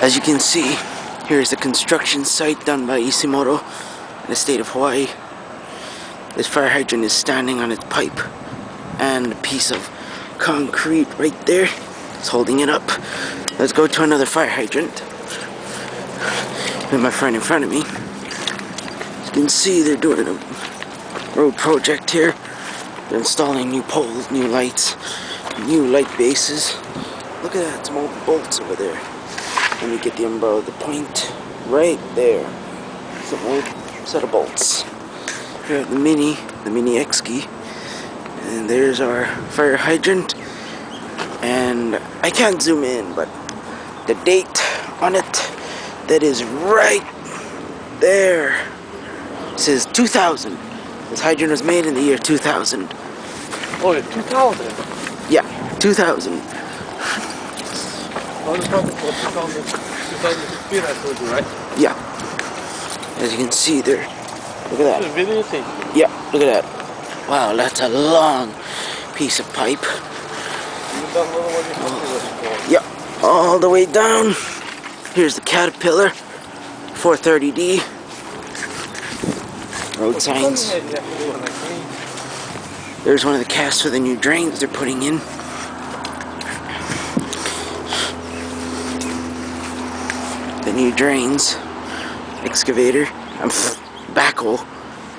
As you can see, here is a construction site done by Ishimoto in the state of Hawaii. This fire hydrant is standing on its pipe, and a piece of concrete right there is holding it up. Let's go to another fire hydrant with my friend in front of me. As you can see, they're doing a road project here. They're installing new poles, new lights, new light bases. Look at that, some old bolts over there. Let me get the umbrella, the point right there. Some old set of bolts. Here at the Mini X-Key. And there's our fire hydrant. And I can't zoom in, but the date on it, that is right there. It says 2000. This hydrant was made in the year 2000. Oh, 2000? Yeah, 2000. Yeah. As you can see there. Look at that. Yeah, look at that. Wow, that's a long piece of pipe. Yeah, all the way down. Here's the Caterpillar 430D. Road signs. There's one of the casts for the new drains they're putting in. The new drains. Excavator. Backhoe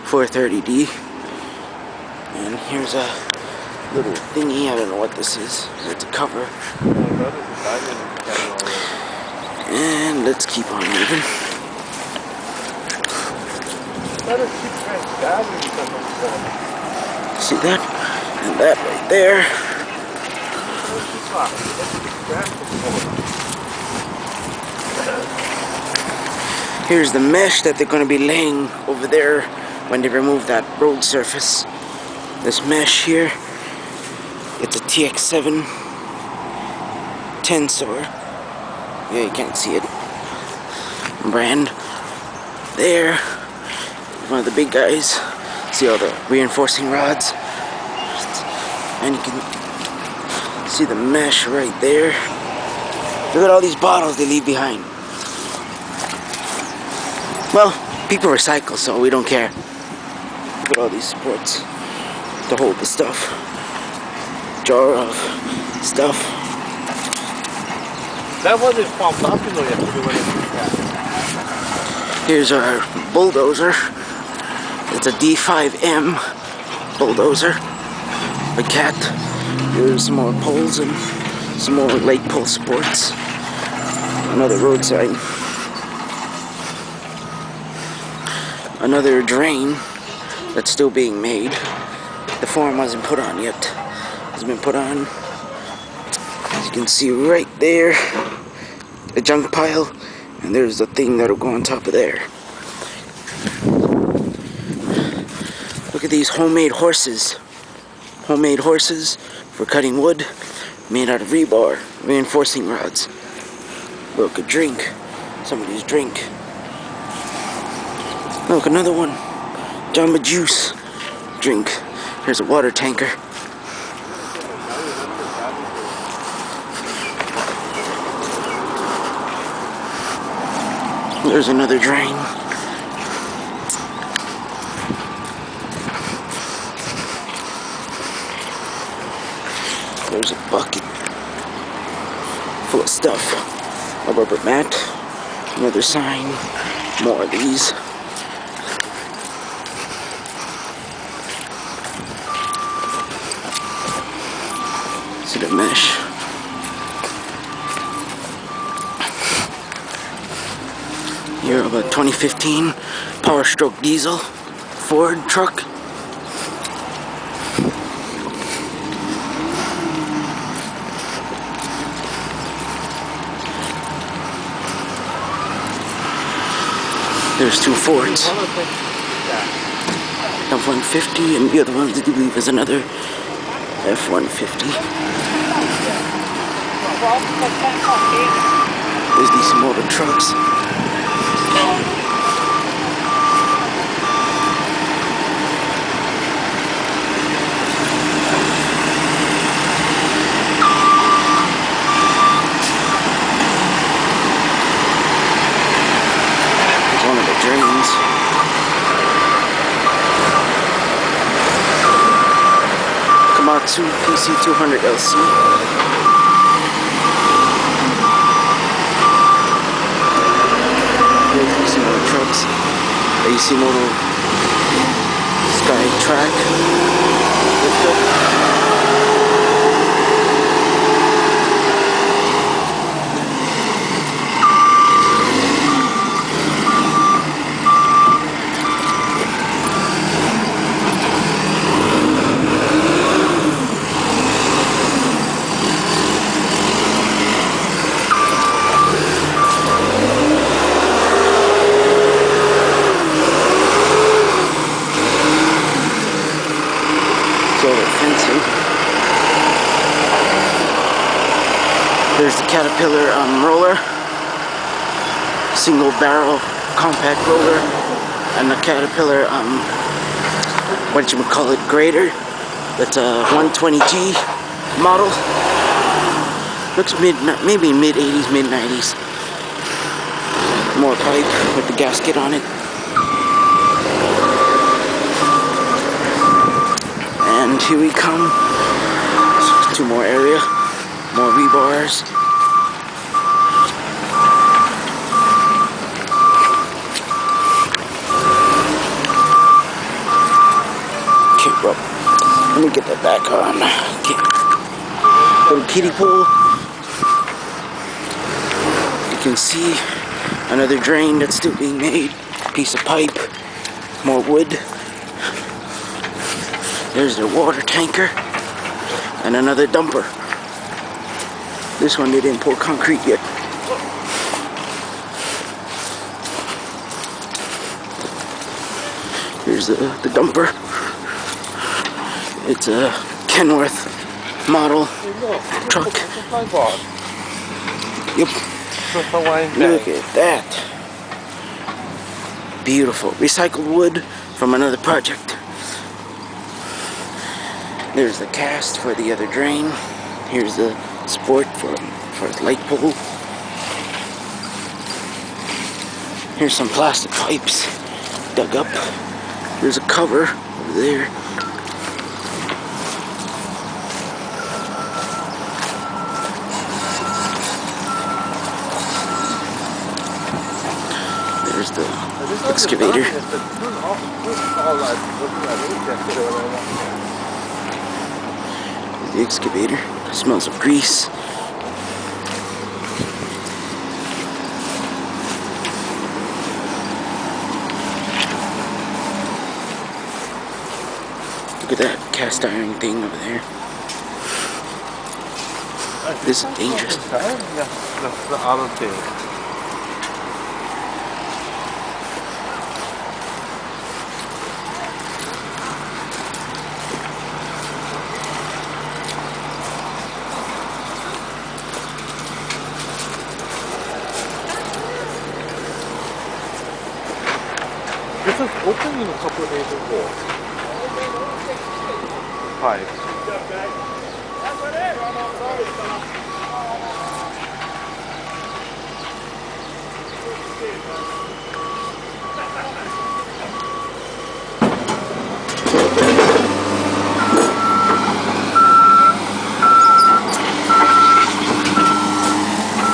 430D. And here's a little thingy. I don't know what this is. It's a cover. And let's keep on moving. See that? And that right there. Here's the mesh that they're going to be laying over there when they remove that road surface. This mesh here, it's a TX7 Tensor. Yeah, you can't see it. Brand. There. One of the big guys. See all the reinforcing rods. And you can see the mesh right there. Look at all these bottles they leave behind. Well, people recycle, so we don't care. Look at all these supports to hold the stuff. Jar of stuff. That wasn't popular yesterday. Here's our bulldozer. It's a D5M bulldozer. A cat. Here's some more poles and some more light pole supports. Another road sign. Another drain that's still being made. The form wasn't put on yet. It's been put on. As you can see right there, a junk pile, and there's the thing that'll go on top of there. Look at these homemade horses. Homemade horses for cutting wood, made out of rebar, reinforcing rods. Look, a drink. Somebody's drink. Look, another one. Jamba Juice drink. Here's a water tanker. There's another drain. There's a bucket full of stuff. A rubber mat. Another sign. More of these. See the mesh. Here of a 2015 Power Stroke diesel Ford truck. There's two Fords. F-150, and the other one I believe is another F-150. There's these motor trucks. engines. Komatsu PC200 LC. Here's Isimoto trucks. The Isimoto Sky Track. Fencing. There's the Caterpillar roller, single barrel compact roller, and the Caterpillar grader. That's a 120G model. Looks maybe mid 80s, mid 90s. More pipe with the gasket on it. And here we come to more area, more rebars. Okay, bro, let me get that back on. Okay. Little kiddie pool. You can see another drain that's still being made. Piece of pipe, more wood. There's their water tanker and another dumper. This one they didn't pour concrete yet. Here's the dumper. It's a Kenworth model truck. Yep. Look at that. Beautiful. Recycled wood from another project. There's the cast for the other drain. Here's the support for the light pole. Here's some plastic pipes dug up. There's a cover over there. There's the excavator. The excavator. Smells of grease. Look at that cast iron thing over there. This is dangerous. This is opening a couple of days ago. Pipes.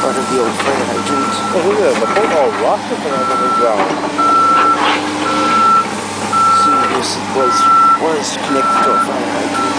Part of the old fire hydrants. Oh, look at the boat all rusted and underground. This was connected to a fire hydrant.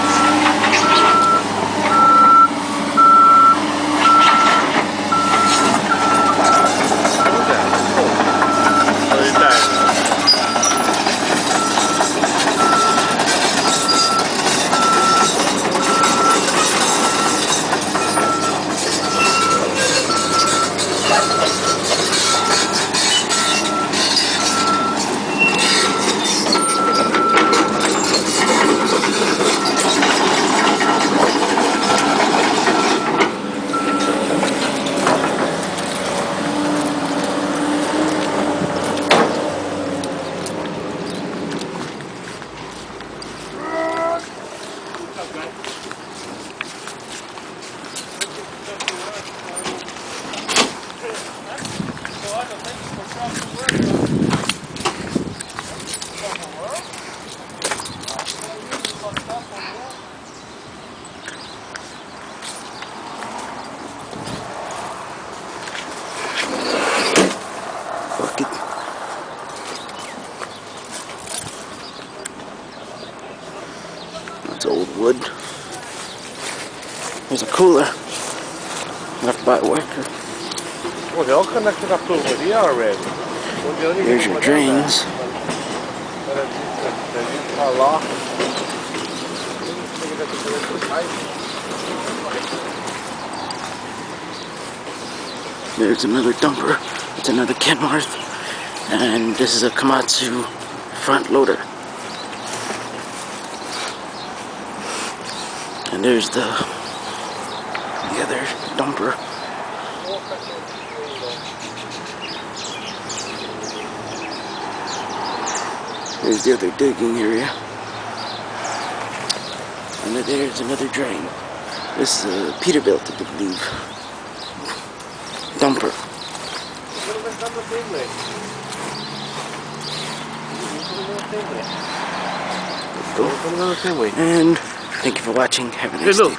wood. There's a cooler left by a worker. Well, they all connected up to over here already. Well, the only Here's thing your with drains. There's another dumper. It's another Kenworth. And this is a Komatsu front loader. And there's the other dumper. There's the other digging area. And there's another drain. This is a Peterbilt, I believe. Dumper. And thank you for watching. Have a nice day.